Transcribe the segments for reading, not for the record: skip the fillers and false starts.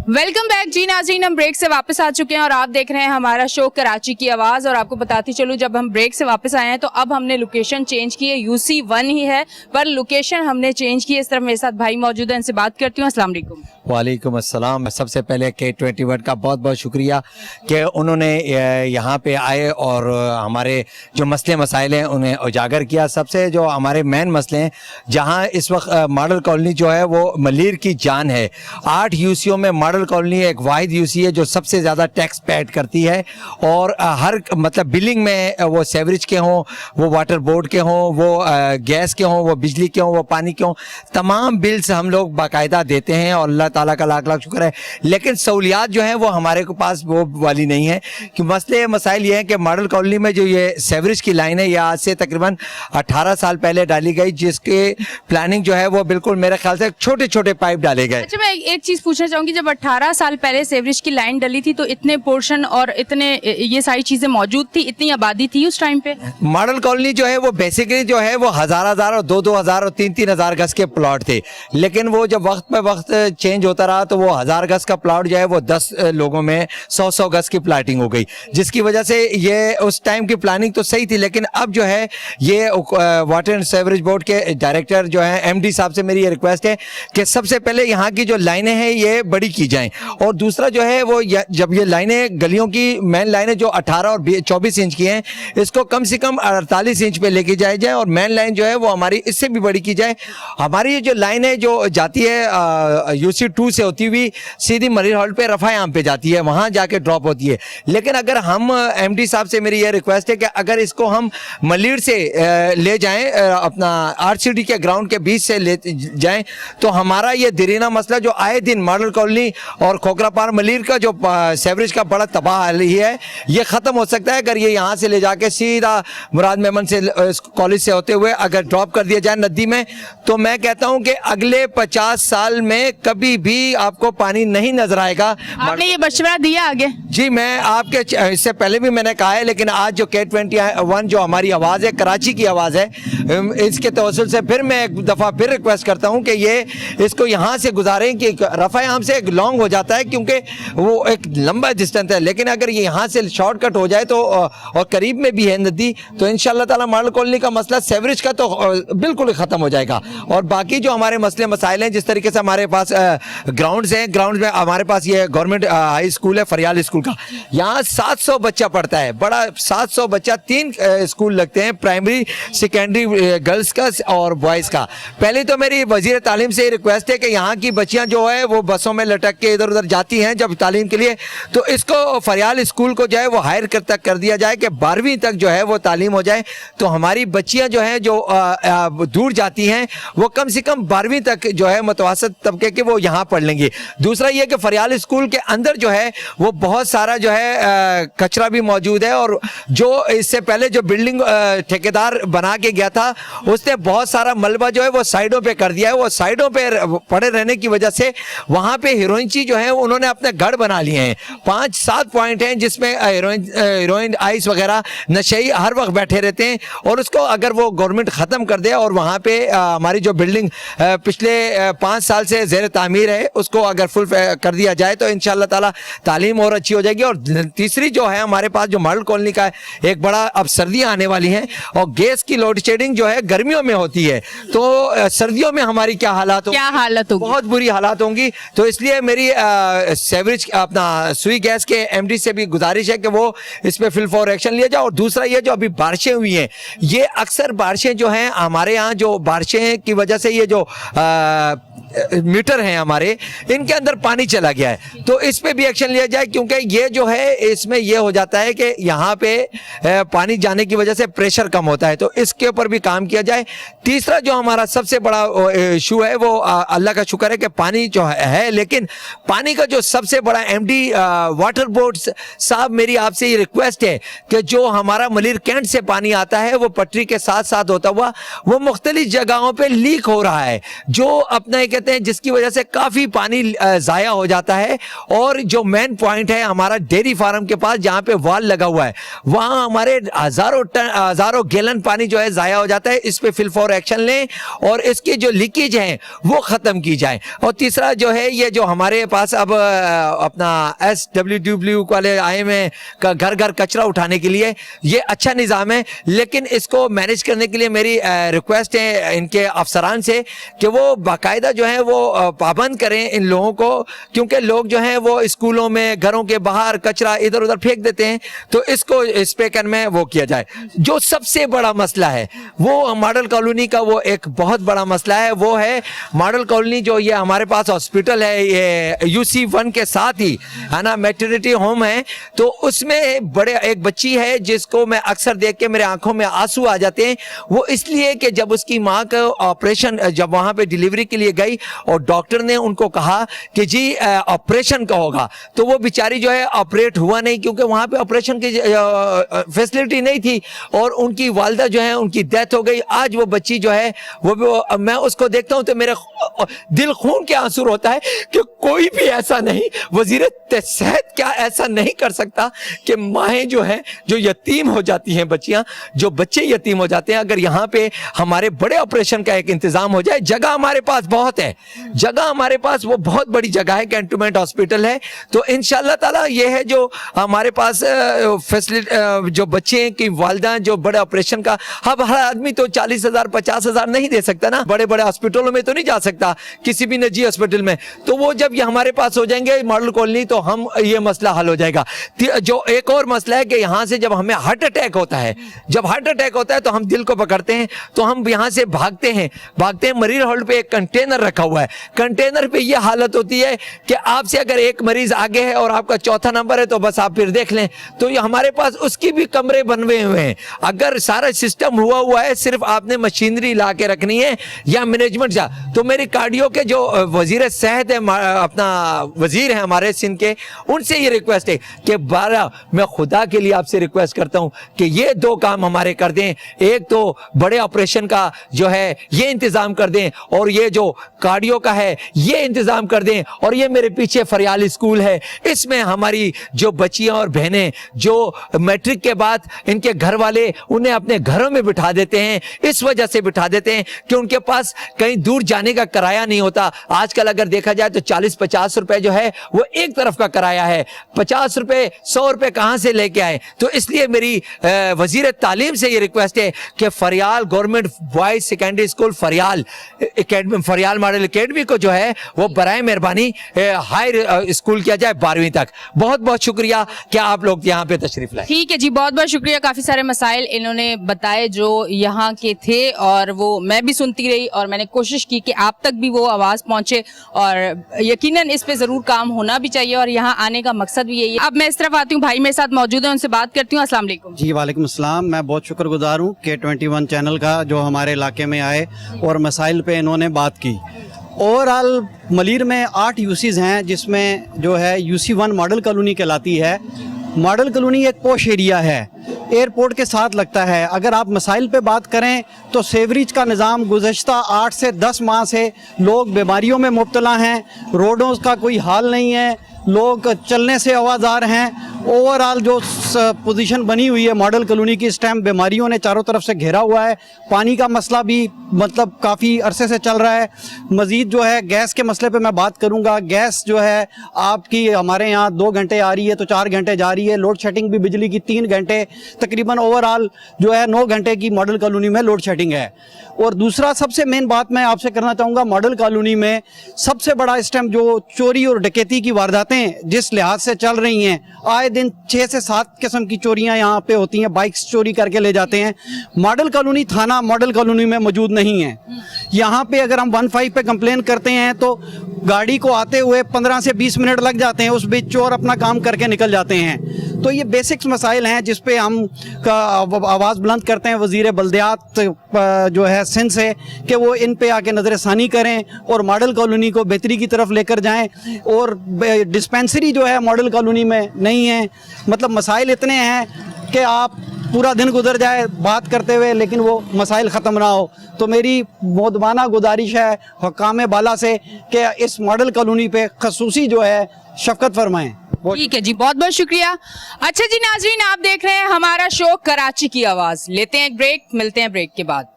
Welcome back जी नाज़रीन, हम break से वापस आ चुके हैं और आप देख रहे हैं हमारा शो कराची की आवाज़। और आपको बताती चलूँ, जब हम ब्रेक से वापस आए हैं तो अब हमने लोकेशन चेंज की है। UC1 ही है पर लोकेशन हमने चेंज की है। इस तरफ मेरे साथ भाई मौजूद है, इनसे बात करती हूँ। अस्सलाम वालेकुम। वालेकुम अस्सलाम। सबसे पहले K21 का बहुत बहुत शुक्रिया कि उन्होंने यहाँ पे आए और हमारे जो मसले मसाइल हैं उन्हें उजागर किया। सबसे जो हमारे मेन मसले हैं, जहाँ इस वक्त मॉडल कॉलोनी जो है वो मलीर की जान है। 8 यूसीओ में मॉडल कॉलोनी एक वाहिद यूसी है जो सबसे ज़्यादा टैक्स पेड करती है और हर मतलब बिलिंग में वो सेवरेज के हों, वो वाटर बोर्ड के हों, वो गैस के हों, वो बिजली के हों, वो पानी के हों, तमाम बिल्स हम लोग बाकायदा देते हैं और अल्लाह ताला का लाख लाख शुक्र है। लेकिन सहूलियात जो हैं वो हमारे को पास वो वाली नहीं है कि मसले मसाइल ये हैं कि मॉडल कॉलोनी में जो ये सेवरेज की लाइन है, ये आज से तकरीबन 18 साल पहले डाली गई, जिसके प्लानिंग जो है वो बिल्कुल मेरे ख्याल से छोटे छोटे पाइप डाले गए। अच्छा, मैं एक चीज़ पूछना चाहूँगी, जब 18 साल पहले सेवरेज की लाइन डली थी तो इतने पोर्शन और इतने ये सारी चीज़ें मौजूद थी, इतनी आबादी थी उस टाइम पे? मॉडल कॉलोनी जो है वो बेसिकली जो है वो हजार और 2-2 और 3-3 हजार गज के प्लॉट थे। लेकिन वो जब वक्त पे वक्त चेंज होता रहा तो वो 1000 गज का प्लॉट जो है वो 10 लोगों में 100 गज की प्लाटिंग हो गई, जिसकी वजह से ये उस टाइम की प्लानिंग तो सही थी। लेकिन अब जो है ये वाटर एंड सेवरेज बोर्ड के डायरेक्टर जो है MD साहब से मेरी ये रिक्वेस्ट है कि सबसे पहले यहाँ की जो लाइनें हैं ये बड़ी की जाएं, और दूसरा जो है वो जब ये लाइनें गलियों की मेन लाइनें जो 18 और 24 इंच की हैं, इसको कम से कम 48 इंच पे लेके जाए जाए और मेन लाइन जो है वो हमारी इससे भी बड़ी की जाए। हमारी जो लाइन है जो जाती है UC2 से होती हुई सीधी मरीन हॉल पे रफायाम पे जाती है, वहाँ जाके ड्रॉप होती है। लेकिन अगर हम MD साहब से मेरी ये रिक्वेस्ट है कि अगर इसको हम मलीर से ले जाएं, अपना RCD के ग्राउंड के बीच से ले जाएं, तो हमारा ये दरीना मसला जो आए दिन मॉडल कॉलोनी और खोखरा पार मलीर का जो सेवरेज का बड़ा तबाह हाल है, ये ख़त्म हो सकता है अगर ये यहाँ से ले जाके सीधा मुराद मेमन से कॉलेज से होते हुए अगर ड्रॉप कर दिया जाए नदी में। तो मैं कहता हूँ कि अगले 50 साल में कभी भी आपको पानी नहीं नजर आएगा। आपने ये मशवरा दिया आगे? जी, मैं आपके इससे पहले भी मैंने कहा है, लेकिन आज जो K21 जो हमारी आवाज़ है, कराची की आवाज़ है, इसके तवज्जुह से फिर मैं एक दफ़ा फिर रिक्वेस्ट करता हूँ कि ये इसको यहाँ से गुजारें कि रफ़ायाम से एक लॉन्ग हो जाता है क्योंकि वो एक लंबा डिस्टेंस है। लेकिन अगर ये यहाँ से शॉर्टकट हो जाए तो और करीब में भी है नदी, तो इंशाअल्लाह ताला मॉडल कॉलोनी का मसला सेवरेज का तो बिल्कुल ख़त्म हो जाएगा। और बाकी जो हमारे मसले मसाइल हैं, जिस तरीके से हमारे पास ग्राउंड्स हैं, ग्राउंड में हमारे पास ये गवर्नमेंट हाई स्कूल है फरियाल स्कूल का, यहाँ 700 बच्चा पढ़ता है, बड़ा 700 बच्चा, 3 स्कूल लगते हैं, प्राइमरी सेकेंडरी गर्ल्स का और बॉयज़ का। पहले तो मेरी वजीर तालीम से रिक्वेस्ट है कि यहाँ की बच्चियाँ जो है वो बसों में लटक के इधर उधर जाती हैं जब तालीम के लिए, तो इसको फरियाल स्कूल को जो है वो हायर कर दिया जाए कि 12वीं तक जो है वो तालीम हो जाए। तो हमारी बच्चियाँ जो हैं जो दूर जाती हैं वो कम से कम 12वीं तक जो है मुतवसत तबके के वो यहाँ पढ़ लेंगी। दूसरा ये कि फरियाल स्कूल के अंदर जो है वो बहुत सारा जो है कचरा भी मौजूद है, और जो इससे पहले जो बिल्डिंग ठेकेदार बना के गया था उसने बहुत सारा मलबा जो है वो साइडों पे कर दिया है। वो साइडों पे पड़े रहने की वजह से वहाँ पे हीरोइनची जो है उन्होंने अपने गढ़ बना लिए हैं। 5-7 पॉइंट हैं जिसमें हीरोइन आइस वगैरह नशे हर वक्त बैठे रहते हैं, और उसको अगर वो गवर्नमेंट ख़त्म कर दे और वहाँ पे हमारी जो बिल्डिंग पिछले 5 साल से ज़ेर तामीर है उसको अगर फुल कर दिया जाए तो इंशाअल्लाह ताला तालीम और अच्छी हो जाएगी। और तीसरी जो है हमारे पास जो मॉडल कॉलोनी का एक बड़ा, अब सर्दियाँ आने वाली हैं और गैस की लोड शेडिंग जो है गर्मियों में होती है, तो सर्दियों में हमारी क्या हालात होगी? बहुत बुरी हालात होंगी। तो इसलिए मेरी सेवरेज अपना सुई गैस के MD से भी गुजारिश है कि वो इस पर फिल फॉर एक्शन लिया जाए। और दूसरा ये जो अभी बारिशें हुई हैं, ये अक्सर बारिशें जो हैं हमारे यहाँ जो बारिशें की वजह से ये जो मीटर हैं हमारे, इनके अंदर पानी चला गया है, तो इस पे भी एक्शन लिया जाए क्योंकि ये जो है इसमें ये हो जाता है कि यहाँ पे पानी जाने की वजह से प्रेशर कम होता है, तो इसके ऊपर भी काम किया जाए। तीसरा जो हमारा सबसे बड़ा इशू है वो अल्लाह का शुक्र है कि पानी जो है, लेकिन पानी का जो सबसे बड़ा MD वाटर बोर्ड साहब, मेरी आपसे ये रिक्वेस्ट है कि जो हमारा मलीर कैंट से पानी आता है वो पटरी के साथ साथ होता हुआ वो मुख्तलिफ जगहों पे लीक हो रहा है, जो अपना कहते हैं जिसकी वजह से काफ़ी पानी ज़ाया हो जाता है। और जो मेन पॉइंट है हमारा डेयरी फार्म के पास जहाँ पे वाल लगा हुआ है, वहाँ हमारे हज़ारों गैलन पानी जो है ज़ाया हो जाता है। इस पे फिल फॉर एक्शन लें और इसकी जो लीकेज है वो ख़त्म की जाए। और तीसरा जो है ये जो हमारे हमारे पास अब अपना SWW वाले आए हैं घर घर कचरा उठाने के लिए। ये अच्छा निज़ाम है, लेकिन इसको मैनेज करने के लिए मेरी रिक्वेस्ट है इनके अफसरान से कि वो बाकायदा जो है वो पाबंद करें इन लोगों को, क्योंकि लोग जो हैं वो स्कूलों में, घरों के बाहर कचरा इधर उधर फेंक देते हैं। तो इसको इंस्पेक्शन में वो किया जाए। जो सबसे बड़ा मसला है वो मॉडल कॉलोनी का, वो एक बहुत बड़ा मसला है, वो है मॉडल कॉलोनी जो ये हमारे पास हॉस्पिटल है, ये UC1 के साथ ही है ना, मैटरनिटी होम है। तो उसमें बड़े एक बच्ची है जिसको मैं अक्सर देख के मेरे आंखों में आंसू आ जाते हैं। वो इसलिए कि जब उसकी माँ का ऑपरेशन, जब वहां पे डिलीवरी के लिए गई और डॉक्टर ने उनको कहा कि जी ऑपरेशन का होगा, तो वो बेचारी जो है ऑपरेट हुआ नहीं, क्योंकि वहां पे ऑपरेशन की फैसिलिटी नहीं थी और उनकी वालिदा जो है उनकी डेथ हो गई। आज वो बच्ची जो है वो मैं उसको देखता हूं तो मेरे दिल खून के आंसू होता है कि कोई भी ऐसा नहीं, वजीर सेहत क्या ऐसा नहीं कर सकता कि माएँ जो हैं, जो यतीम हो जाती हैं बच्चियां, जो बच्चे यतीम हो जाते हैं, अगर यहाँ पे हमारे बड़े ऑपरेशन का एक इंतजाम हो जाए। जगह हमारे पास बहुत है, जगह हमारे पास वो बहुत बड़ी जगह है, कैंटोनमेंट हॉस्पिटल है। तो इंशाल्लाह ताला ये है जो हमारे पास फैसिलिटी, जो बच्चे की वालिदा जो बड़े ऑपरेशन का, अब हर आदमी तो 40,000 50,000 नहीं दे सकता ना, बड़े बड़े हॉस्पिटलों में तो नहीं जा सकता, किसी भी निजी हॉस्पिटल में। तो वो जब ये हमारे पास हो जाएंगे मॉडल कॉलोनी, तो हम ये मसला हल हो जाएगा। जो एक और मसला है कि यहाँ से जब हमें हार्ट अटैक होता है, जब हार्ट अटैक होता है तो हम दिल को पकड़ते हैं, तो हम यहाँ से भागते हैं। मरीज हॉल पे एक कंटेनर रखा हुआ है, कंटेनर पे ये हालत होती है कि आपसे अगर एक मरीज आगे है और आपका चौथा नंबर है तो बस आप फिर देख लें। तो ये हमारे पास उसकी भी कमरे बनवे हुए हैं। अगर सारा सिस्टम हुआ है, सिर्फ आपने मशीनरी ला के रखनी है या मैनेजमेंट जा। तो मेरी कार्डियो के जो वजीर सेहत है, अपना वजीर है हमारे सिंध के, उनसे ये रिक्वेस्ट है कि 12 मैं खुदा के लिए आपसे रिक्वेस्ट करता हूं कि ये 2 काम हमारे कर दें। एक तो बड़े ऑपरेशन का जो है ये इंतजाम कर दें, और ये जो कार्डियो का है ये इंतजाम कर दें, और ये मेरे पीछे फरियाल स्कूल है, इसमें हमारी जो बच्चियां और बहनें जो मैट्रिक के बाद इनके घर वाले उन्हें अपने घरों में बिठा देते हैं, इस वजह से बिठा देते हैं कि उनके पास कहीं दूर जाने का किराया नहीं होता। आजकल अगर देखा जाए तो 40-50 रुपए जो है वो एक तरफ का किराया है, 50 रुपए 100 रुपए कहां से लेके आए। तो इसलिए मेरी वजीर तालीम से ये रिक्वेस्ट है कि फरियाल गवर्नमेंट बॉयज सेकेंडरी स्कूल फरियाल मॉडल एकेडमी को जो है वो बराए मेहरबानी हायर स्कूल किया जाए 12वीं तक। बहुत बहुत शुक्रिया कि आप लोग यहाँ पे तशरीफ लाए। ठीक है जी, बहुत बहुत शुक्रिया। काफी सारे मसाइल इन्होंने बताए जो यहाँ के थे, और वो मैं भी सुनती रही और मैंने कोशिश की कि आप तक भी वो आवाज पहुंचे, और यकीनन इस पे जरूर काम होना भी चाहिए, और यहाँ आने का मकसद भी यही है। अब मैं इस तरफ आती हूँ, भाई मेरे साथ मौजूद है, उनसे बात करती हूँ। अस्सलाम वालेकुम। जी वालेकुम अस्सलाम। मैं बहुत शुक्रगुजार हूँ K21 चैनल का, जो हमारे इलाके में आए और मसाइल पे इन्होंने बात की। ओवरऑल मलीर में 8 यूसीज हैं, जिसमें जो है UC1 मॉडल कॉलोनी कहलाती है। मॉडल कॉलोनी एक पॉश एरिया है, एयरपोर्ट के साथ लगता है। अगर आप मसाइल पे बात करें तो सेवरेज का निज़ाम गुज़श्ता 8 से 10 माह से लोग बीमारियों में मुब्तला हैं, रोडों का कोई हाल नहीं है, लोग चलने से आवाज़ार हैं। ओवरऑल जो पोजीशन बनी हुई है मॉडल कॉलोनी की, इस टाइम बीमारियों ने चारों तरफ से घेरा हुआ है। पानी का मसला भी मतलब काफ़ी अरसे से चल रहा है। मज़ीद जो है गैस के मसले पे मैं बात करूँगा। गैस जो है आपकी हमारे यहाँ 2 घंटे आ रही है तो 4 घंटे जा रही है। लोड शेडिंग भी बिजली की 3 घंटे, तकरीबन ओवरऑल जो है 9 घंटे की मॉडल कॉलोनी में लोड शेडिंग है। और दूसरा सबसे मेन बात मैं आपसे करना चाहूँगा, मॉडल कॉलोनी में सबसे बड़ा इस टाइम जो चोरी और डकैती की वारदातें जिस लिहाज से चल रही हैं, आए दिन 6 से 7 किस्म की चोरियां यहाँ पे होती हैं, बाइक्स चोरी करके ले जाते हैं। मॉडल कॉलोनी थाना मॉडल कॉलोनी में मौजूद नहीं है। यहाँ पे अगर हम 15 पे कंप्लेन करते हैं तो गाड़ी को आते हुए 15 से 20 मिनट लग जाते हैं, उस बीच चोर अपना काम करके निकल जाते हैं। तो ये बेसिक्स मसाइल हैं जिस पे हम आवाज़ बुलंद करते हैं वज़ीर बल्दियात जो है सिंध से, कि वो इन पे आके नज़रसानी करें और मॉडल कॉलोनी को बेहतरी की तरफ लेकर जाएं। और डिस्पेंसरी जो है मॉडल कॉलोनी में नहीं है। मतलब मसाइल इतने हैं कि आप पूरा दिन गुजर जाए बात करते हुए, लेकिन वो मसाइल ख़त्म ना हो। तो मेरी मोदबाना गुजारिश है हुक्काम बाला से कि इस मॉडल कॉलोनी पे खसूसी जो है शफकत फरमाएं। ठीक है जी, बहुत बहुत शुक्रिया। अच्छा जी नाजरीन, आप देख रहे हैं हमारा शो कराची की आवाज। लेते हैं एक ब्रेक, मिलते हैं ब्रेक के बाद।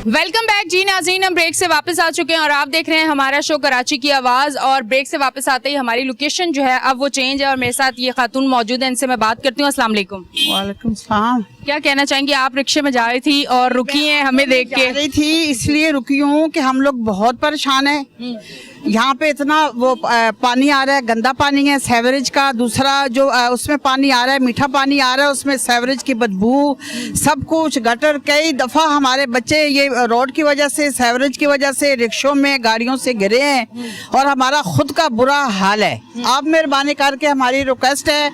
वेलकम बैक जी नाज़रीन, हम ब्रेक से वापस आ चुके हैं और आप देख रहे हैं हमारा शो कराची की आवाज़। और ब्रेक से वापस आते ही हमारी लोकेशन जो है अब वो चेंज है और मेरे साथ ये खातून मौजूद है, इनसे मैं बात करती हूँ। अस्सलाम वालेकुम। वालेकुम सलाम। क्या कहना चाहेंगी, आप रिक्शे में जा रही थी और रुकी हैं हमें देख के? जा रही थी इसलिए रुकी हूँ कि हम लोग बहुत परेशान हैं। यहाँ पे इतना वो पानी आ रहा है, गंदा पानी है सेवरेज का। दूसरा जो उसमें पानी आ रहा है, मीठा पानी आ रहा है, उसमें सेवरेज की बदबू, सब कुछ गटर। कई दफ़ा हमारे बच्चे ये रोड की वजह से, सेवरेज की वजह से रिक्शों में गाड़ियों से गिरे हैं और हमारा खुद का बुरा हाल है। आप मेहरबानी करके हमारी रिक्वेस्ट है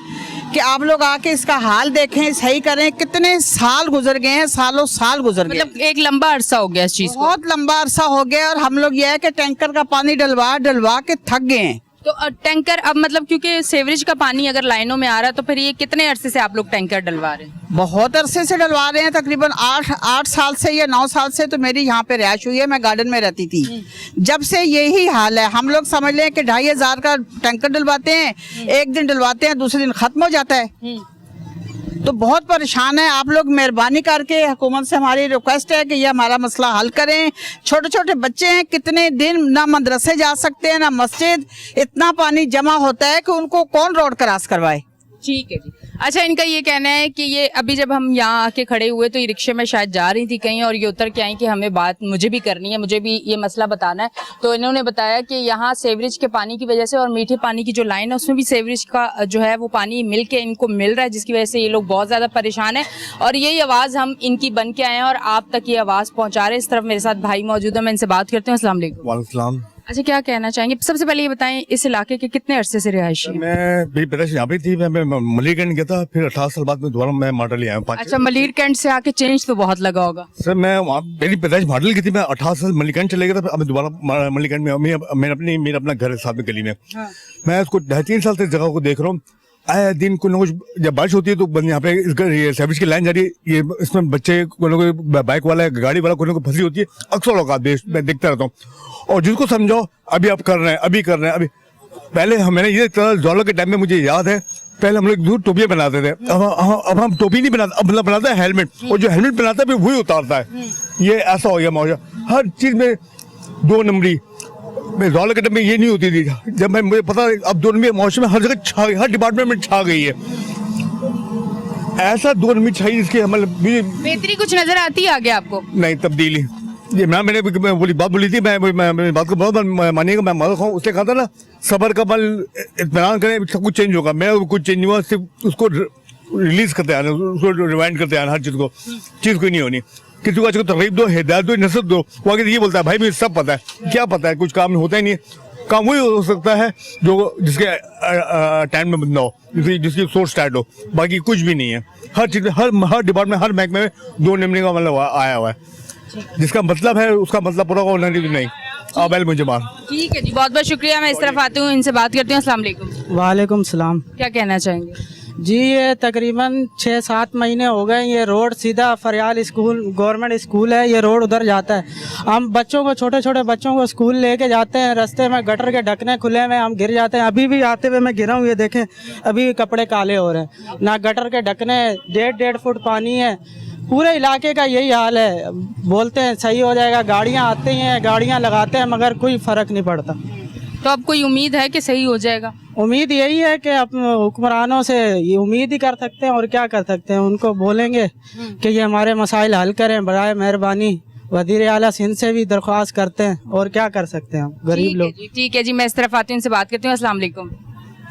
कि आप लोग आके इसका हाल देखें, सही करें। कितने साल गुजर गए हैं, सालों साल गुजर गए, मतलब एक लंबा अरसा हो गया इस चीज को। बहुत लंबा अरसा हो गया और हम लोग ये है कि टैंकर का पानी डलवा के थक गए हैं। तो टैंकर अब मतलब क्योंकि सेवरेज का पानी अगर लाइनों में आ रहा है तो फिर ये कितने अरसे से आप लोग टैंकर डलवा रहे हैं? बहुत अरसे से डलवा रहे हैं, तकरीबन 8 साल से या 9 साल से तो मेरी यहाँ पे रिहाइश हुई है। मैं गार्डन में रहती थी, जब से यही हाल है। हम लोग समझ लें कि 2500 का टैंकर डलवाते हैं, एक दिन डलवाते हैं, दूसरे दिन खत्म हो जाता है। तो बहुत परेशान है। आप लोग मेहरबानी करके हुकूमत से हमारी रिक्वेस्ट है कि ये हमारा मसला हल करें। छोटे छोटे बच्चे हैं, कितने दिन ना मदरसे जा सकते हैं ना मस्जिद। इतना पानी जमा होता है कि उनको कौन रोड क्रॉस करवाए। ठीक है जी। अच्छा, इनका ये कहना है कि ये अभी जब हम यहाँ आके खड़े हुए तो ये रिक्शे में शायद जा रही थी कहीं और ये उतर के आई कि हमें बात मुझे भी करनी है, मुझे भी ये मसला बताना है। तो इन्होंने बताया कि यहाँ सेवरेज के पानी की वजह से और मीठे पानी की जो लाइन है उसमें भी सेवरेज का जो है वो पानी मिल के इनको मिल रहा है, जिसकी वजह से ये लोग बहुत ज़्यादा परेशान है। और यही आवाज़ हम इनकी बन के आए हैं और आप तक ये आवाज़ पहुँचा रहे हैं। इस तरफ मेरे साथ भाई मौजूद है, मैं इनसे बात करती हूँ। अस्सलाम वालेकुम। वालेकुम। अच्छा, क्या कहना चाहेंगे? सबसे पहले ये बताएं, इस इलाके के कितने अरसे से रिहायशी हैं? मैं मेरी पैदाइश यहाँ पे थी। मैं मलिरगंज गया था, फिर 18 साल बाद में दोबारा मैं मॉडल आया हूँ। अच्छा, मलिरगंज से आके चेंज तो बहुत लगा होगा। सर मैं वहाँ, मेरी पैदाइश मॉडल की थी। मैं 18 साल मलिरगंज चले गया था, अब मैं दोबारा मलिरगंज में मेरा अपना घर है साथ में गली में। मैं उसको 2.5-3 साल से जगह को देख रहा हूँ। आए दिन कुछ न कुछ, जब बारिश होती है तो यहाँ पे सर्विस की लाइन जा रही है, ये इसमें बच्चे कोई बाइक वाला गाड़ी वाला कोई फंसी होती है। अक्सर औकात मैं देखता रहता हूँ। और जिसको समझाओ अभी आप कर रहे हैं, अभी कर रहे हैं। अभी पहले मैंने ये जौला के टाइम में मुझे याद है, पहले हम लोग दूर टोपियां बनाते थे। अब हम टोपी नहीं बनाते, अब बनाते हैं हेलमेट। और जो हेलमेट बनाता है वही उतारता है। ये ऐसा हो गया मौजा। हर चीज में 2 नंबरी। मैं जौला के टाइम में ये नहीं होती थी। जब मुझे पता अब 2 नंबरी मौसम में हर जगह छा गई, हर डिपार्टमेंट में छा गई है। ऐसा 2 नंबरी छाई जिसकी बेहतरी कुछ नजर आती है आगे आपको? नहीं, तब्दीली। ये मैंने बात बोली थी, मैं बात को बहुत मानिएगा। मैं मदद खाऊं, उसने कहा था ना, सबर का बल, इत्मीनान करें, सब कुछ चेंज होगा। मेरा कुछ चेंज नहीं हुआ, सिर्फ उसको रिलीज करते आना, उसको रिवाइंड करते आना। हर चीज कोई नहीं होनी। किसी को तकलीफ दो, हिदायत दो, नसीहत दो। वो आगे ये बोलता है भाई मुझे सब पता है। क्या पता है? कुछ काम होता ही नहीं। काम वही हो सकता है जो जिसके टाइम में बंदा हो, जिसकी सोर्स स्टार्ट हो। बाकी कुछ भी नहीं है। हर चीज, हर डिपार्टमेंट, हर महकमे में 2 नंबरी का मतलब आया हुआ है। जिसका मतलब है उसका मतलब पूरा होना नहीं। आबेल मुझे मार। ठीक है जी, बहुत बहुत शुक्रिया। मैं इस तरफ आती हूँ, इनसे बात करती हूँ। अस्सलाम वालेकुम। वालेकुम सलाम। क्या कहना चाहेंगे जी? ये तकरीबन 6-7 महीने हो गए। ये रोड सीधा फरियाल स्कूल, गवर्नमेंट स्कूल है, ये रोड उधर जाता है। हम बच्चों को, छोटे छोटे बच्चों को स्कूल लेके जाते हैं, रास्ते में गटर के ढकने खुले हुए, हम गिर जाते हैं। अभी भी आते हुए मैं गिरा हूँ, ये देखें, अभी कपड़े काले हो रहे हैं। ना गटर के ढकने, 1.5 फुट पानी है। पूरे इलाके का यही हाल है। बोलते हैं सही हो जाएगा, गाड़ियाँ आती हैं, गाड़ियाँ लगाते हैं, मगर कोई फ़र्क नहीं पड़ता। तो अब कोई उम्मीद है कि सही हो जाएगा? उम्मीद यही है कि अपने हुक्मरानों से ये उम्मीद ही कर सकते हैं, और क्या कर सकते हैं। उनको बोलेंगे कि ये हमारे मसाइल हल करें, बराए मेहरबानी। वज़ीर आला सिंध से भी दरख्वास्त करते हैं, और क्या कर सकते हैं हम गरीब लोग। ठीक है जी, मैं इस तरफ आती हूँ, इनसे बात करती हूँ। अस्सलाम वालेकुम।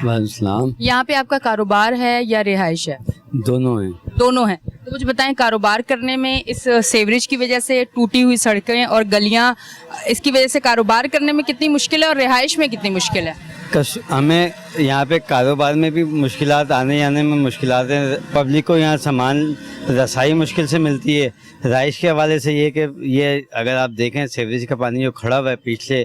वालेकुम। यहाँ पे आपका कारोबार है या रिहाइश है? दोनों हैं। दोनों हैं। तो मुझे बताएं, कारोबार करने में इस सेवरेज की वजह से टूटी हुई सड़कें और गलियां, इसकी वजह से कारोबार करने में कितनी मुश्किल है और रिहाइश में कितनी मुश्किल है? हमें यहाँ पे कारोबार में भी मुश्किलात, आने जाने में मुश्किलात हैं। पब्लिक को यहाँ सामान रसाई मुश्किल से मिलती है। राइश के हवाले से ये कि ये अगर आप देखें, सेवरेज का पानी जो खड़ा हुआ है पिछले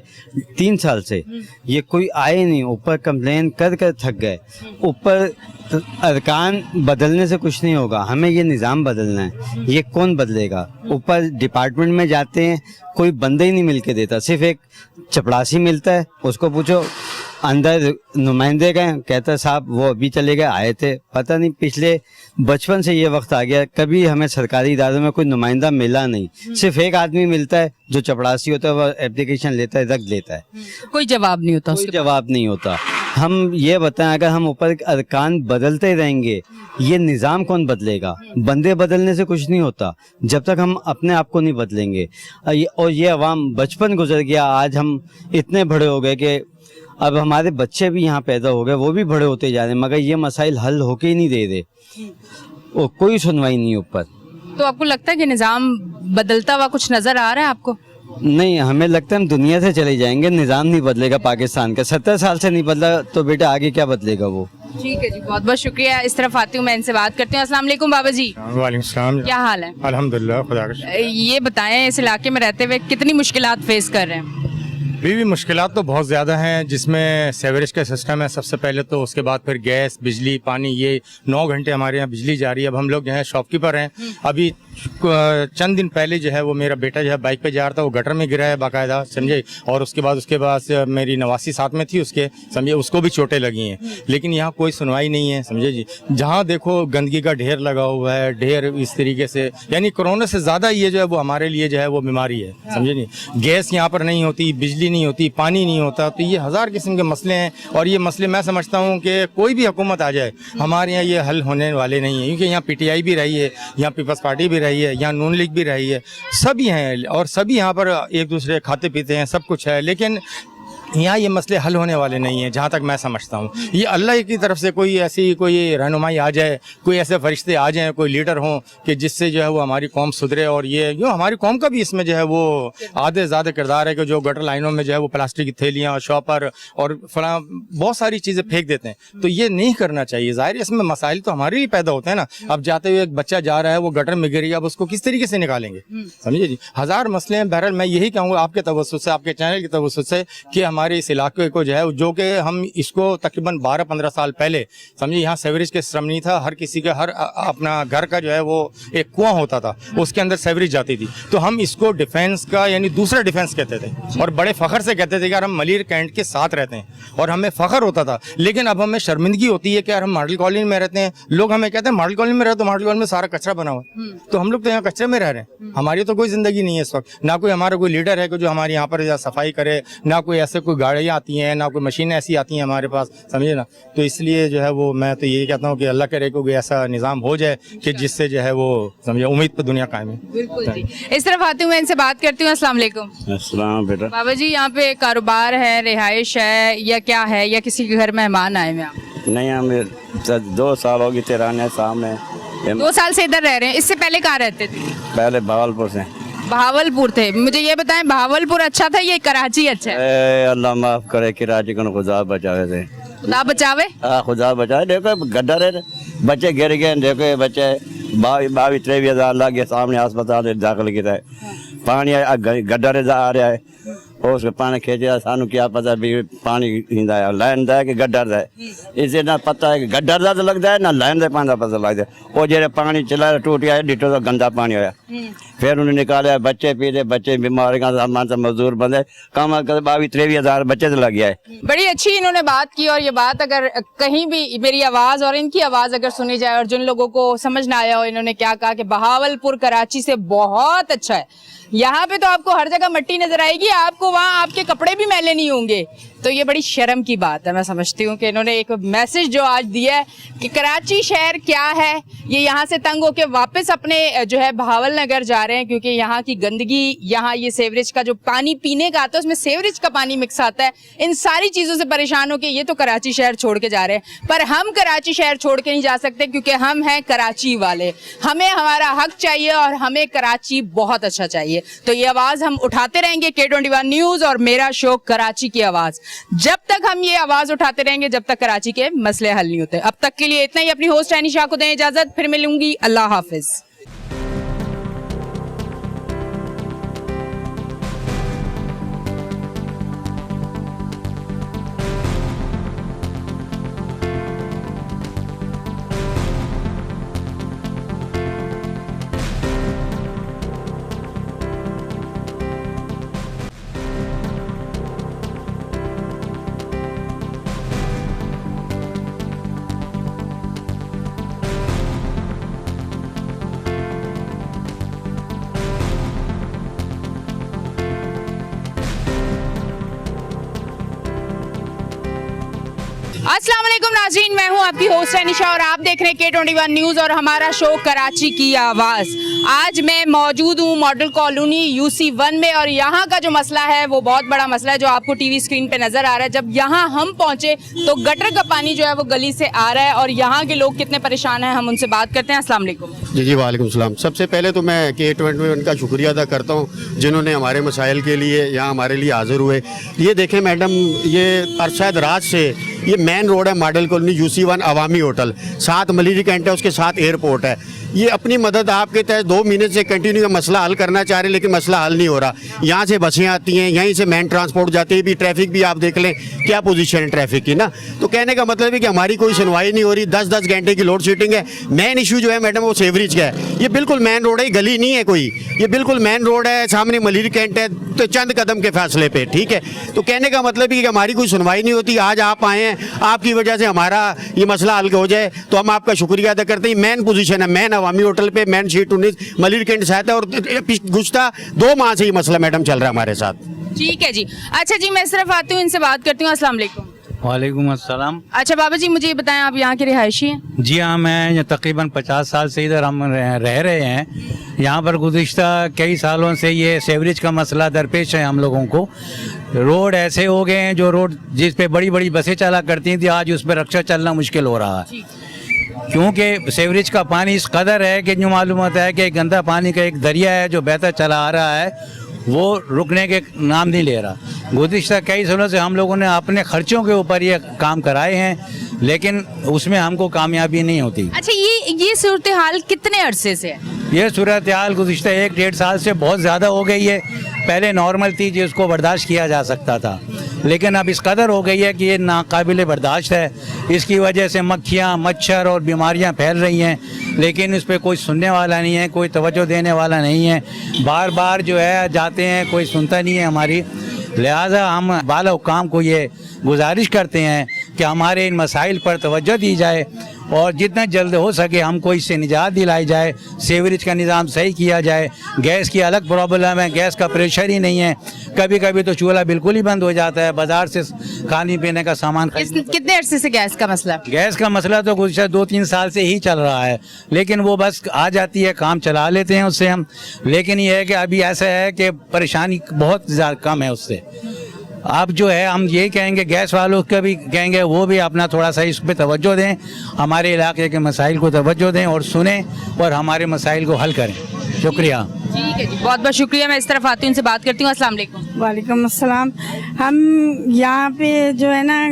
3 साल से, ये कोई आए नहीं। ऊपर कंप्लेन कर कर थक गए। ऊपर अरकान बदलने से कुछ नहीं होगा, हमें ये निज़ाम बदलना है। ये कौन बदलेगा? ऊपर डिपार्टमेंट में जाते हैं, कोई बंदे ही नहीं मिल के देता। सिर्फ एक चपड़ासी मिलता है, उसको पूछो अंदर नुमाइंदे गए, कहते साहब वो अभी चले गए, आए थे, पता नहीं पिछले बचपन से ये वक्त आ गया, कभी हमें सरकारी इदारों में कोई नुमाइंदा मिला नहीं। सिर्फ एक आदमी मिलता है जो चपड़ासी होता है, वो एप्लीकेशन लेता है, रख देता है, कोई जवाब नहीं होता कोई उसके जवाब नहीं होता। हम ये बताएं, अगर हम ऊपर अरकान बदलते रहेंगे, ये निज़ाम कौन बदलेगा? बंदे बदलने से कुछ नहीं होता जब तक हम अपने आप को नहीं बदलेंगे। और ये अवाम बचपन गुजर गया, आज हम इतने बड़े हो गए कि अब हमारे बच्चे भी यहाँ पैदा हो गए, वो भी बड़े होते जा रहे हैं, मगर ये मसाइल हल होके ही नहीं दे रहे, और कोई सुनवाई नहीं ऊपर। तो आपको लगता है कि निज़ाम बदलता हुआ कुछ नजर आ रहा है आपको? नहीं, हमें लगता है हम दुनिया से चले जाएंगे, निज़ाम नहीं बदलेगा पाकिस्तान का। 70 साल से नहीं बदला तो बेटा आगे क्या बदलेगा वो। ठीक है जी, बहुत बहुत शुक्रिया। इस तरफ आती हूँ, मैं इनसे बात करती हूँ। अस्सलाम वालेकुम बाबा जी, वालेकुम सलाम। क्या हाल है? अल्हम्दुलिल्लाह, खुदा का शुक्र। ये बताएं, इस इलाके में रहते हुए कितनी मुश्किलात फेस कर रहे हैं? भी मुश्किलात तो बहुत ज़्यादा हैं, जिसमें सेवरेज का सिस्टम है सबसे पहले तो, उसके बाद फिर गैस, बिजली, पानी, ये 9 घंटे हमारे यहाँ बिजली जा रही है। अब हम लोग जो है शॉपकीपर हैं, अभी चंद दिन पहले जो है वो मेरा बेटा जो है बाइक पे जा रहा था, वो गटर में गिरा है बाकायदा, समझे, और उसके बाद मेरी नवासी साथ में थी उसके, समझे, उसको भी चोटें लगी हैं। लेकिन यहाँ कोई सुनवाई नहीं है, समझे जी। जहाँ देखो गंदगी का ढेर लगा हुआ है, ढेर इस तरीके से, यानी कोरोना से ज़्यादा ये जो है वो हमारे लिए जो है वो बीमारी है, समझे नहीं। गैस यहाँ पर नहीं होती, बिजली नहीं होती, पानी नहीं होता, तो ये 1000 किस्म के मसले हैं। और ये मसले मैं समझता हूँ कि कोई भी हुकूमत आ जाए, हमारे यहाँ ये हल होने वाले नहीं हैं, क्योंकि यहाँ PTI भी रही है, यहाँ पीपल्स पार्टी भी रही है, यहाँ नून लीग भी रही है, सभी हैं, और सभी यहाँ पर एक दूसरे खाते पीते हैं, सब कुछ है, लेकिन यहाँ ये मसले हल होने वाले नहीं हैं जहाँ तक मैं समझता हूँ। ये अल्लाह की तरफ से कोई ऐसी कोई रहनुमाई आ जाए, कोई ऐसे फरिश्ते आ जाएं, कोई लीडर हों कि जिससे जो है वो हमारी कौम सुधरे। और ये जो हमारी कौम का भी इसमें जो है वो आधे ज़्यादा किरदार है कि जो गटर लाइनों में जो है वो प्लास्टिक की थैलियाँ और शॉपर और फला बहुत सारी चीज़ें फेंक देते हैं, तो ये नहीं करना चाहिए। ज़ाहिर है इसमें मसाइल तो हमारे लिए पैदा होते हैं ना। अब जाते हुए एक बच्चा जा रहा है, वो गटर में गिर गया, अब उसको किस तरीके से निकालेंगे, समझिए जी। 1000 मसले हैं। बहरहाल मैं यही कहूँगा आपके तवज्जुह से, आपके चैनल की तवज्जुह से, कि हमारे इस इलाके जो है, जो कि हम इसको तकरीबन 12-15 साल पहले, समझिए, यहाँ सेवरेज के सिस्टम नहीं था, हर किसी का हर अपना घर का जो है वो एक कुआं होता था, उसके अंदर सेवरेज जाती थी, तो हम इसको डिफेंस का यानी दूसरा डिफेंस कहते थे, और बड़े फख्र से कहते थे कि यार हम मलिर कैंट के साथ रहते हैं, और हमें फख्र होता था। लेकिन अब हमें शर्मिंदगी होती है कि यार हम मॉडल कॉलोनी में रहते हैं, लोग हमें कहते हैं मॉडल कॉलोनी में रहो, तो मॉडल कॉलोनी में सारा कचरा बना हुआ, तो हम लोग तो यहाँ कचरे में रह रहे हैं, हमारी तो कोई जिंदगी नहीं है इस वक्त। ना कोई हमारा कोई लीडर है कि जो हमारे यहाँ पर सफाई करे, ना कोई ऐसे कोई गाड़ियाँ आती हैं, ना कोई मशीनें ऐसी आती हैं हमारे पास, समझिए ना। तो इसलिए जो है वो मैं तो यही कहता हूँ कि अल्लाह करे कोई ऐसा निज़ाम हो जाए कि जिससे जो है वो समझिए उम्मीद पर दुनिया कायम है। बिल्कुल जी। इस तरफ आती हूँ, मैं इनसे बात करती हूँ। अस्सलाम वालेकुम। अस्सलाम बेटा। बाबा जी, यहाँ पे कारोबार है, रिहाइश है, या क्या है, या किसी के घर मेहमान आए हुए आप? नहीं, हमें 2 साल हो गए तेराने सामने। 2 साल से इधर रह रहे हैं। इससे पहले कहाँ रहते थे? पहले भावलपुर से। बहावलपुर थे। मुझे ये बताएं, बहावलपुर अच्छा था या कराची अच्छा है? अल्लाह माफ करे, कराची को खुदा बचावे थे। खुदा बचावे। खुदा बचावे। देखो गड्ढा रहे, बच्चे गिर गए, देखो ये बच्चे 22-23 हज़ार लग गए, सामने अस्पताल दाखिल किया है, पानी गड्ढा रे आ रहा है, उसके पानी खींचा, सानू क्या पता भी पानी हिंदा है, लाइन दा है कि गड्ढर दा है, इसे ना पता है कि गड्ढर दा तो लगता है, ना लाइन दा पानी पता लगता है। वो जेरे पानी चला टूट गया, डिटो तो गंदा पानी होया, फिर उन्हें निकाला, बच्चे पी रहे, बच्चे बीमार का सामान से मजदूर बंदे, कम 22-23 हज़ार बच्चे तो लग गया है। बड़ी अच्छी इन्होंने बात की, और ये बात अगर कहीं भी मेरी आवाज और इनकी आवाज अगर सुनी जाए, और जिन लोगों को समझ ना आया हो इन्होंने क्या कहा कि बहावलपुर कराची से बहुत अच्छा है, यहाँ पे तो आपको हर जगह मिट्टी नजर आएगी, आपको वहाँ आपके कपड़े भी मैले नहीं होंगे। तो ये बड़ी शर्म की बात है। मैं समझती हूँ कि इन्होंने एक मैसेज जो आज दिया है कि कराची शहर क्या है, ये यहाँ से तंग होके वापस अपने जो है बहावल नगर जा रहे हैं, क्योंकि यहाँ की गंदगी, यहाँ ये सेवरेज का जो पानी पीने का आता है उसमें सेवरेज का पानी मिक्स आता है, इन सारी चीज़ों से परेशान होके ये तो कराची शहर छोड़ के जा रहे हैं। पर हम कराची शहर छोड़ के नहीं जा सकते, क्योंकि हम हैं कराची वाले, हमें हमारा हक चाहिए और हमें कराची बहुत अच्छा चाहिए। तो ये आवाज़ हम उठाते रहेंगे, K21 न्यूज़ और मेरा शो कराची की आवाज़। जब तक हम ये आवाज उठाते रहेंगे, जब तक कराची के मसले हल नहीं होते। अब तक के लिए इतना ही। अपनी होस्ट अनिशा को दें इजाजत, फिर मिलूंगी। अल्लाह हाफिज। अस्सलामुअलैकुम नाज़रीन, मैं हूं आपकी होस्ट अनिशा और आप देख रहे हैं K21 न्यूज़ और हमारा शो कराची की आवाज़। आज मैं मौजूद हूं मॉडल कॉलोनी UC1 में और यहां का जो मसला है वो बहुत बड़ा मसला है जो आपको टीवी स्क्रीन पे नज़र आ रहा है। जब यहां हम पहुंचे तो गटर का पानी जो है वो गली से आ रहा है और यहाँ के लोग कितने परेशान हैं हम उनसे बात करते हैं। अस्सलाम वालेकुम। जी वालेकुम सलाम। सबसे पहले तो मैं K21 का शुक्रिया अदा करता हूँ जिन्होंने हमारे मसाइल के लिए यहाँ हमारे लिए हाजिर हुए। ये देखें मैडम, ये शायद रात से ये मेन रोड है मॉडल कॉलोनी UC1 अवामी होटल, साथ मलीरी कैंट है, उसके साथ एयरपोर्ट है। ये अपनी मदद आपके तहत 2 महीने से कंटिन्यू का मसला हल करना चाह रहे हैं लेकिन मसला हल नहीं हो रहा। यहाँ से बसें आती हैं, यहीं से मैन ट्रांसपोर्ट जाती है, भी ट्रैफिक भी आप देख लें क्या पोजीशन है ट्रैफिक की ना। तो कहने का मतलब है कि हमारी कोई सुनवाई नहीं हो रही। 10-10 घंटे की लोड शेडिंग है। मेन इशू जो है मैडम वो सेवरेज का है। ये बिल्कुल मेन रोड है, गली नहीं है कोई, ये बिल्कुल मेन रोड है, सामने मलीरी कैंट है, तो चंद कदम के फासले पे, ठीक है। तो कहने का मतलब है कि हमारी कोई सुनवाई नहीं होती। आज आप आए हैं, आपकी वजह से हमारा ये मसला हल हो जाए तो हम आपका शुक्रिया अदा करते हैं। मेन पोजीशन है, मेन अवामी होटल पे, मेन शीट 19 मलीर कैंट साथ है और गुज़श्ता 2 माह से ये मसला मैडम चल रहा है हमारे साथ। ठीक है जी। अच्छा जी, मैं इस तरफ आती हूँ, इनसे बात करती हूँ। अस्सलाम वालेकुम। वालेकुम अस्सलाम। अच्छा बाबा जी, मुझे ये बताएं आप यहाँ के रिहायशी हैं? जी हाँ, मैं तकरीबन 50 साल से इधर हम रह रहे हैं। यहाँ पर गुज़िश्ता कई सालों से ये सेवरेज का मसला दरपेश है हम लोगों को। रोड ऐसे हो गए हैं, जो रोड जिस पे बड़ी बड़ी बसें चला करती थी आज उस पर रक्षा चलना मुश्किल हो रहा है, क्योंकि सेवरेज का पानी इस कदर है कि जो मालूम होता है कि गंदा पानी का एक दरिया है जो बहता चला आ रहा है, वो रुकने के नाम नहीं ले रहा। गुज़िश्ता कई सालों से हम लोगों ने अपने खर्चों के ऊपर ये काम कराए हैं लेकिन उसमें हमको कामयाबी नहीं होती। अच्छा, ये सूरत हाल कितने अरसे से है? ये सूरत हाल गुज़िश्ता 1-1.5 साल से बहुत ज़्यादा हो गई है। पहले नॉर्मल थी जिसको बर्दाश्त किया जा सकता था, लेकिन अब इस कदर हो गई है कि ये नाकाबिले बर्दाश्त है। इसकी वजह से मक्खियाँ, मच्छर और बीमारियाँ फैल रही हैं, लेकिन इस पर कोई सुनने वाला नहीं है, कोई तवज्जो देने वाला नहीं है। बार बार जो है जाते हैं, कोई सुनता नहीं है हमारी। लिहाजा हम बाला हुकाम को ये गुजारिश करते हैं कि हमारे इन मसाइल पर तवज्जो दी जाए और जितना जल्द हो सके हमको इससे निजात दिलाई जाए। सेवरेज का निज़ाम सही किया जाए। गैस की अलग प्रॉब्लम है, गैस का प्रेशर ही नहीं है। कभी कभी तो चूल्हा बिल्कुल ही बंद हो जाता है। बाजार से खाने पीने का सामान कितने अरसे से गैस का मसला? गैस का मसला तो गुज़श्ता 2-3 साल से ही चल रहा है, लेकिन वो बस आ जाती है, काम चला लेते हैं उससे हम। लेकिन ये है कि अभी ऐसा है कि परेशानी बहुत ज़्यादा कम है उससे। अब जो है हम यही कहेंगे, गैस वालों का भी कहेंगे वो भी अपना थोड़ा सा इस पर तवज्जो दें, हमारे इलाके के मसाइल को तवज्जो दें और सुनें और हमारे मसाइल को हल करें। शुक्रिया। ठीक है जी, बहुत बहुत शुक्रिया। मैं इस तरफ आती हूँ, इनसे बात करती हूँ। अस्सलाम वालेकुम। वालेकुम अस्सलाम। हम यहाँ पे जो है ना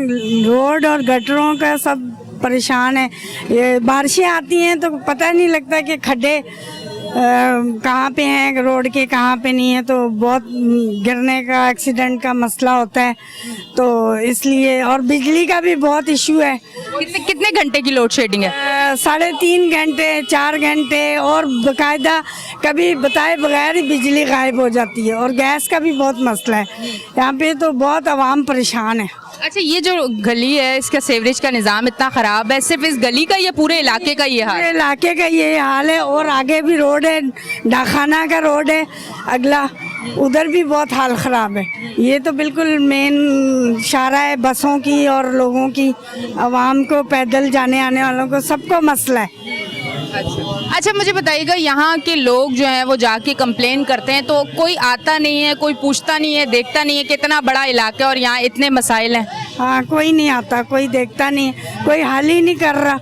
रोड और गटरों का सब परेशान है। ये बारिशें आती हैं तो पता नहीं लगता कि खड्डे कहाँ पे हैं, रोड के कहाँ पे नहीं है, तो बहुत गिरने का, एक्सीडेंट का मसला होता है। तो इसलिए और बिजली का भी बहुत इशू है। कितने घंटे की लोड शेडिंग है? 3.5 घंटे, 4 घंटे और बाकायदा कभी बताए बगैर ही बिजली गायब हो जाती है। और गैस का भी बहुत मसला है यहाँ पे, तो बहुत आवाम परेशान है। अच्छा, ये जो गली है इसका सेवरेज का निज़ाम इतना ख़राब है, सिर्फ इस गली का या पूरे इलाके का ये हाल? पूरे इलाके का ये हाल है। और आगे भी रोड है, डाखाना का रोड है अगला, उधर भी बहुत हाल ख़राब है। ये तो बिल्कुल मेन शारा है बसों की और लोगों की, आवाम को, पैदल जाने आने वालों को, सबको मसला है। अच्छा, मुझे बताइएगा, यहाँ के लोग जो हैं वो जाके कंप्लेन करते हैं तो कोई आता नहीं है, कोई पूछता नहीं है, देखता नहीं है कि इतना बड़ा इलाका है और यहाँ इतने मसाइल हैं? हाँ, कोई नहीं आता, कोई देखता नहीं, कोई हल ही नहीं कर रहा।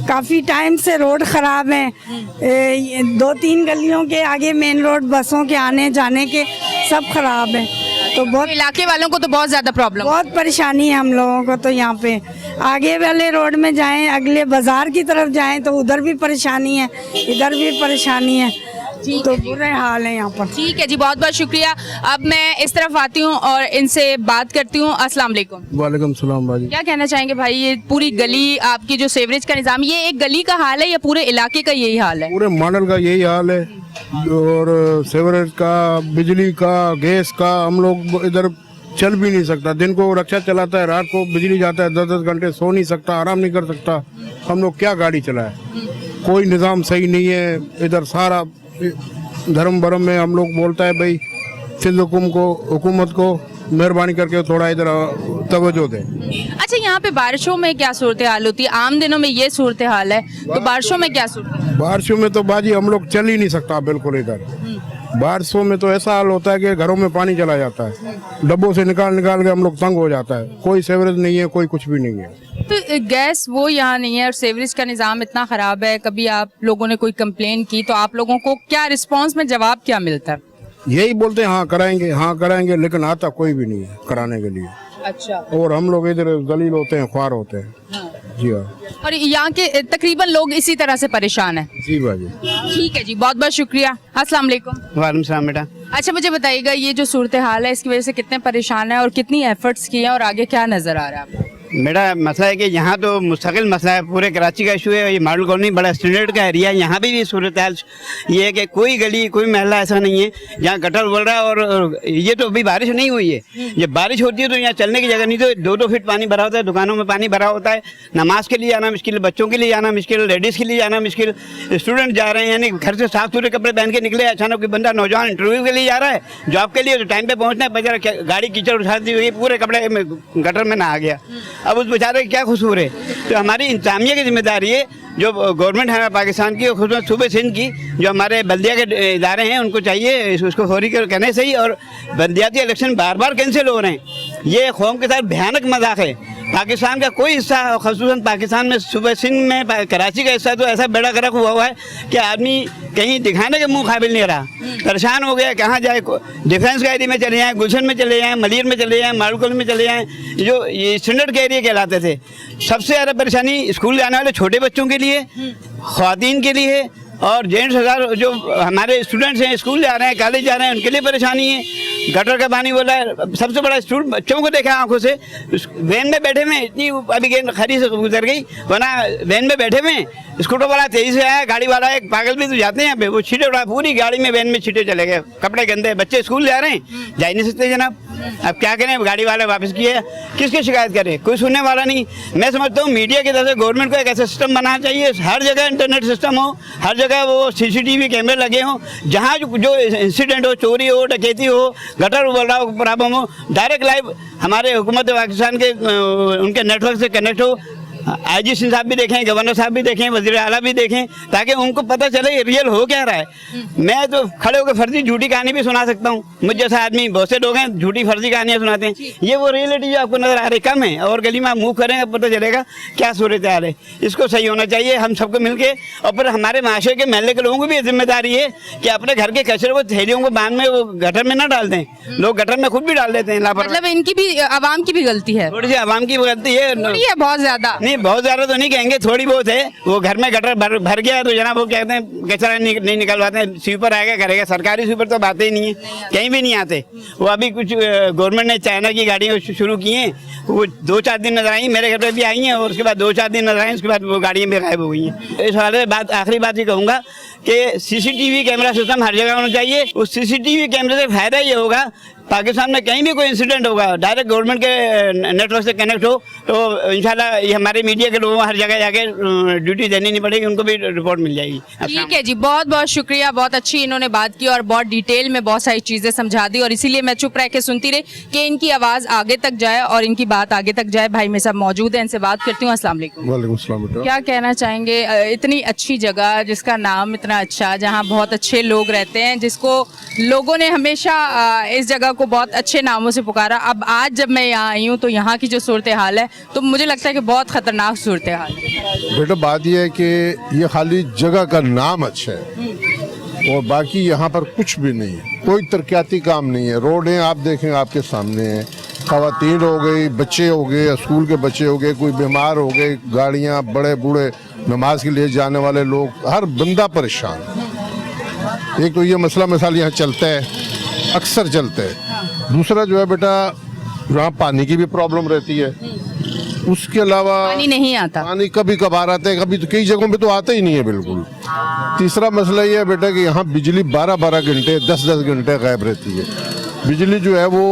काफ़ी टाइम से रोड ख़राब है। 2-3 गलियों के आगे मेन रोड, बसों के आने जाने के सब ख़राब है। तो बहुत इलाके वालों को तो बहुत ज़्यादा प्रॉब्लम, बहुत परेशानी है हम लोगों को। तो यहाँ पे आगे वाले रोड में जाएं, अगले बाज़ार की तरफ जाएं तो उधर भी परेशानी है, इधर भी परेशानी है। तो बुरे हाल है यहाँ पर। ठीक है जी, बहुत बहुत शुक्रिया। अब मैं इस तरफ आती हूँ और इनसे बात करती हूँ। अस्सलाम वालेकुम। वालेकुम सलाम भाई। क्या कहना चाहेंगे भाई, ये पूरी गली आपकी जो सेवरेज का निज़ाम, ये एक गली का हाल है या पूरे इलाके का यही हाल है? पूरे मॉडल का यही हाल है। और सेवरेज का, बिजली का, गैस का, हम लोग इधर चल भी नहीं सकता। दिन को रक्षा चलाता है, रात को बिजली जाता है, 10-10 घंटे सो नहीं सकता, आराम नहीं कर सकता। हम लोग क्या गाड़ी चलाए, कोई निज़ाम सही नहीं है इधर। सारा धर्म भरम में हम लोग बोलता है भाई सिंध हुकूमत को मेहरबानी करके थोड़ा इधर तवज्जो दें। अच्छा, यहाँ पे बारिशों में क्या सूरत हाल होती है? आम दिनों में ये सूरत हाल है, तो बारिशों में क्या सूरत हाल? बारिशों में तो बाजी हम लोग चल ही नहीं सकता बिल्कुल इधर। बारिशों में तो ऐसा हाल होता है कि घरों में पानी चला जाता है, डब्बों से निकाल निकाल के हम लोग तंग हो जाता है। कोई सेवरेज नहीं है, कोई कुछ भी नहीं है। तो गैस वो यहाँ नहीं है और सेवरेज का निज़ाम इतना ख़राब है। कभी आप लोगों ने कोई कंप्लेन की तो आप लोगों को क्या रिस्पांस में जवाब क्या मिलता है? यही बोलते हैं हाँ कराएंगे, लेकिन आता कोई भी नहीं है कराने के लिए। अच्छा। और हम लोग इधर जलील होते हैं, ख्वार होते हैं। जी हाँ। और यहाँ के तकरीबन लोग इसी तरह से परेशान हैं। जी बाजी। ठीक है जी, बहुत बहुत शुक्रिया। अस्सलाम वालेकुम। वालेकुम सलाम बेटा। अच्छा, मुझे बताइएगा ये जो सूरत हाल है इसकी वजह से कितने परेशान हैं और कितनी एफर्ट्स किए हैं और आगे क्या नजर आ रहा है आपको? मेरा मसला है कि यहाँ तो मुस्तकिल मसला है, पूरे कराची का इशू है। ये मॉडल कॉलोनी बड़ा स्टैंडर्ड का एरिया है, यहाँ भी सूरत हाल ये है कि कोई गली कोई महल्ला ऐसा नहीं है जहाँ गटर उबल रहा है। और ये तो अभी बारिश नहीं हुई है। जब बारिश होती है तो यहाँ चलने की जगह नहीं, तो 2-2 फीट पानी भरा होता है, दुकानों में पानी भरा होता है। नमाज के लिए जाना मुश्किल, बच्चों के लिए जाना मुश्किल, लेडीज़ के लिए जाना मुश्किल, स्टूडेंट जा रहे हैं यानी घर से साफ सुथरे कपड़े पहन के निकले, अचानक कोई बंदा नौजवान इंटरव्यू के लिए जा रहा है, जॉब के लिए, तो टाइम पे पहुँचना है, बेचारा गाड़ी कीचड़ उठाती हुई पूरे कपड़े गटर में नहा गया। अब उस बेचारे क्या कसूर है? तो हमारी इंतजामिया की जिम्मेदारी है, जो गवर्नमेंट है पाकिस्तान की, खुद सूबे सिंध की, जो हमारे बल्दिया के इदारे हैं, उनको चाहिए उसको फौरी कहने से ही। और बल्दियाती इलेक्शन बार बार कैंसिल हो रहे हैं, ये कौम के साथ भयानक मजाक है। पाकिस्तान का कोई हिस्सा, ख़ुसूसन पाकिस्तान में सूबे सिंध में कराची का हिस्सा तो ऐसा बेड़ा गर्क हुआ है कि आदमी कहीं दिखाने के मुंह काबिल नहीं रहा, परेशान हो गया। कहाँ जाए? डिफेंस का एरिया में चले जाएँ, गुलशन में चले जाएँ, मलिर में चले जाएँ, मारूकल में चले जाएँ, जो ये स्टैंडर्ड के एरिया कहलाते थे। सबसे ज़्यादा परेशानी स्कूल जाने वाले छोटे बच्चों के लिए, ख़वातीन के लिए और जेंट्स हजार जो हमारे स्टूडेंट्स हैं, स्कूल जा रहे हैं, कॉलेज जा रहे हैं, उनके लिए परेशानी है। गटर का पानी बोला है, सबसे बड़ा स्टूडेंट बच्चों को देखा आंखों से, वैन में बैठे हुए इतनी अभी खरी से गुजर गई, वरना वैन में बैठे हुए स्कूटर वाला तेजी से आया, गाड़ी वाला एक पागल भी तो जाते हैं यहाँ पे, वो छीटे उड़ा पूरी गाड़ी में, वैन में छीटे चले गए, कपड़े गंदे, बच्चे स्कूल जा रहे हैं, जा ही नहीं सकते जनाब। अब क्या करें? गाड़ी वाले वापस किए, किसकी शिकायत करें? कोई सुनने वाला नहीं। मैं समझता हूँ मीडिया की तरफ से गवर्नमेंट को एक ऐसा सिस्टम बनाना चाहिए, हर जगह इंटरनेट सिस्टम हो, हर जगह वो CCTV कैमरे लगे हों, जहाँ जो इंसिडेंट हो, चोरी हो, डकैती हो, गटर उबल रहा हो, प्रॉब्लम हो, डायरेक्ट लाइव हमारे हुकूमत पाकिस्तान के उनके नेटवर्क से कनेक्ट हो। IG सिंह साहब भी देखें, गवर्नर साहब भी देखें, वज़ीर आला भी देखें, ताकि उनको पता चले रियल हो क्या रहा है। मैं तो खड़े होकर फर्जी झूठी कहानी भी सुना सकता हूँ, मुझ जैसा आदमी बहुत से लोग हैं झूठी फर्जी कहानियाँ सुनाते हैं। ये वो रियलिटी जो आपको नजर आ रही कम है, और गली में आप मूव करेंगे पता चलेगा क्या सूरत हाल है। इसको सही होना चाहिए हम सबको मिलके, और फिर हमारे माशरे के महल्ले के लोगों को भी जिम्मेदारी है कि अपने घर के कचरे को थैलियों को बांध में वो गटर में ना डाल दें। लोग गटर में खुद भी डाल देते हैं लापरवाही। मतलब इनकी भी, आवाम की भी गलती है? थोड़ी सी आवाम की गलती है, बहुत ज्यादा नहीं, बहुत ज़्यादा तो नहीं कहेंगे, थोड़ी बहुत है। वो घर में गटर भर गया तो जनाब वो कहते हैं कचरा नहीं निकलवाते हैं, स्वीपर आएगा करेगा। सरकारी स्वीपर तो आते ही नहीं है, कहीं भी नहीं आते। वो अभी कुछ गवर्नमेंट ने चाइना की गाड़ियाँ शुरू की हैं, वो 2-4 दिन नजर आई, मेरे घर पे भी आई हैं, और उसके बाद 2-4 दिन नजर आई, उसके बाद वो गाड़ियाँ भी गायब हो गई हैं। इस वाले बात आखिरी बात ये कहूँगा कि CCTV कैमरा सिस्टम हर जगह होना चाहिए। उस CCTV कैमरे से फायदा ये होगा, पाकिस्तान में कहीं भी कोई इंसिडेंट होगा, डायरेक्ट गवर्नमेंट के नेटवर्क से कनेक्ट हो, तो इंशाल्लाह ये हमारे मीडिया के लोगों को हर जगह जाके ड्यूटी देनी नहीं पड़ेगी, उनको भी रिपोर्ट मिल जाएगी। ठीक है जी, बहुत बहुत शुक्रिया, बहुत अच्छी इन्होंने बात की और बहुत डिटेल में बहुत सारी चीज़ें समझा दी, और इसीलिए मैं चुप रह के सुनती रही कि इनकी आवाज़ आगे तक जाए और इनकी बात आगे तक जाए। भाई मेरे साथ मौजूद है, इनसे बात करती हूँ। अस्सलाम वालेकुम। वालेकुम अस्सलाम बेटा। क्या कहना चाहेंगे? इतनी अच्छी जगह जिसका नाम इतना अच्छा, जहाँ बहुत अच्छे लोग रहते हैं, जिसको लोगों ने हमेशा इस जगह को बहुत अच्छे नामों से पुकारा, अब आज जब मैं यहाँ आई हूँ तो यहाँ की जो सूरत हाल है तो मुझे लगता है कि बहुत ख़तरनाक सूरत हाल है। बेटा बात यह है कि ये खाली जगह का नाम अच्छा है और बाकी यहाँ पर कुछ भी नहीं है, कोई तरक्याती काम नहीं है। रोडें आप देखें आपके सामने हैं, ख़वातीन हो गई, बच्चे हो गए, स्कूल के बच्चे हो गए, कोई बीमार हो गए, गाड़ियाँ, बड़े बूढ़े नमाज के लिए जाने वाले लोग, हर बंदा परेशान। एक तो ये मसला मिसाल यहाँ चलता है, अक्सर चलता है। दूसरा जो है बेटा, यहाँ पानी की भी प्रॉब्लम रहती है, उसके अलावा पानी नहीं आता, पानी कभी कभार आता है, कभी तो कई जगहों पे तो आता ही नहीं है बिल्कुल। तीसरा मसला ये है बेटा कि यहाँ बिजली 12-12 घंटे 10-10 घंटे गायब रहती है। बिजली जो है वो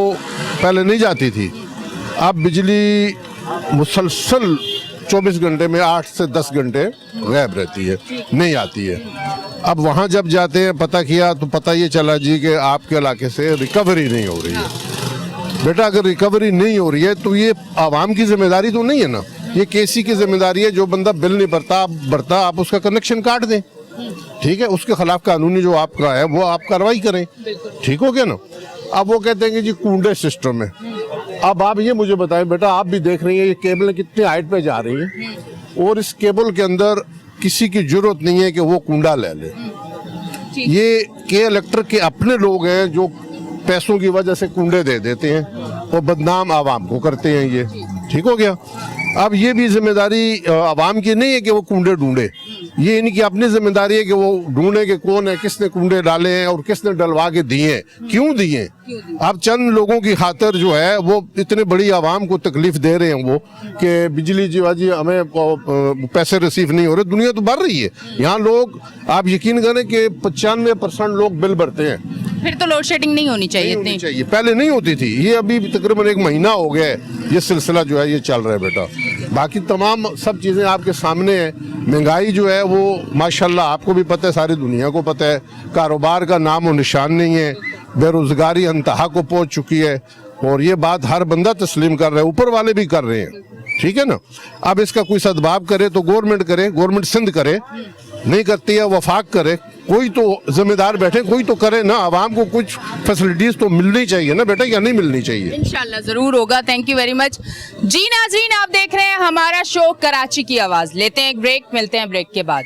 पहले नहीं जाती थी, अब बिजली मुसलसल 24 घंटे में 8 से 10 घंटे गायब रहती है, नहीं आती है। अब वहाँ जब जाते हैं पता किया तो पता ये चला जी कि आपके इलाके से रिकवरी नहीं हो रही है। बेटा अगर रिकवरी नहीं हो रही है तो ये आवाम की जिम्मेदारी तो नहीं है ना, ये केसी की जिम्मेदारी है। जो बंदा बिल नहीं भरता आप उसका कनेक्शन काट दें, ठीक है, उसके खिलाफ कानूनी जो आपका है वो आप कार्रवाई करें, ठीक हो गया ना। अब वो कहते हैं कि जी कूंडे सिस्टम है। अब आप ये मुझे बताएं बेटा, आप भी देख रही हैं ये केबल कितनी हाइट पे जा रही है और इस केबल के अंदर किसी की जरूरत नहीं है कि वो कुंडा ले ले। ये के इलेक्ट्रिक के अपने लोग हैं जो पैसों की वजह से कुंडे दे देते हैं और बदनाम आवाम को करते हैं, ये ठीक हो गया। अब ये भी जिम्मेदारी आवाम की नहीं है कि वो कुंडे ढूंढे, ये इनकी अपनी जिम्मेदारी है कि वो ढूंढे कि कौन है, किसने कुंडे डाले हैं और किसने डलवा के दिए, क्यों दिए। अब चंद लोगों की खातिर जो है वो इतने बड़ी आवाम को तकलीफ दे रहे हैं वो कि बिजली जी हमें पैसे रिसीव नहीं हो रहे। दुनिया तो बढ़ रही है, यहाँ लोग आप यकीन करें कि 95% लोग बिल भरते हैं। फिर तो लोड शेडिंग नहीं होनी चाहिए नहीं होनी चाहिए, पहले नहीं होती थी, ये अभी तकरीबन 1 महीना हो गया है ये सिलसिला जो है ये चल रहा है बेटा। बाकी तमाम सब चीज़ें आपके सामने है। महंगाई जो है वो माशाल्लाह आपको भी पता है, सारी दुनिया को पता है, कारोबार का नाम और निशान नहीं है, बेरोजगारी अंतहा को पहुंच चुकी है और ये बात हर बंदा तस्लीम कर रहा है, ऊपर वाले भी कर रहे हैं, ठीक है ना। अब इसका कोई सद्भाव करे तो गवर्नमेंट करे, गवर्नमेंट सिंध करे, नहीं करती है वफाक करे, कोई तो जिम्मेदार बैठे, कोई तो करे ना। आवाम को कुछ फैसिलिटीज तो मिलनी चाहिए ना बेटा, या नहीं मिलनी चाहिए। इंशाल्लाह जरूर होगा। Thank you very much. जी नाज़रीन, आप देख रहे हैं हमारा शो कराची की आवाज। लेते हैं एक ब्रेक, मिलते हैं ब्रेक के बाद।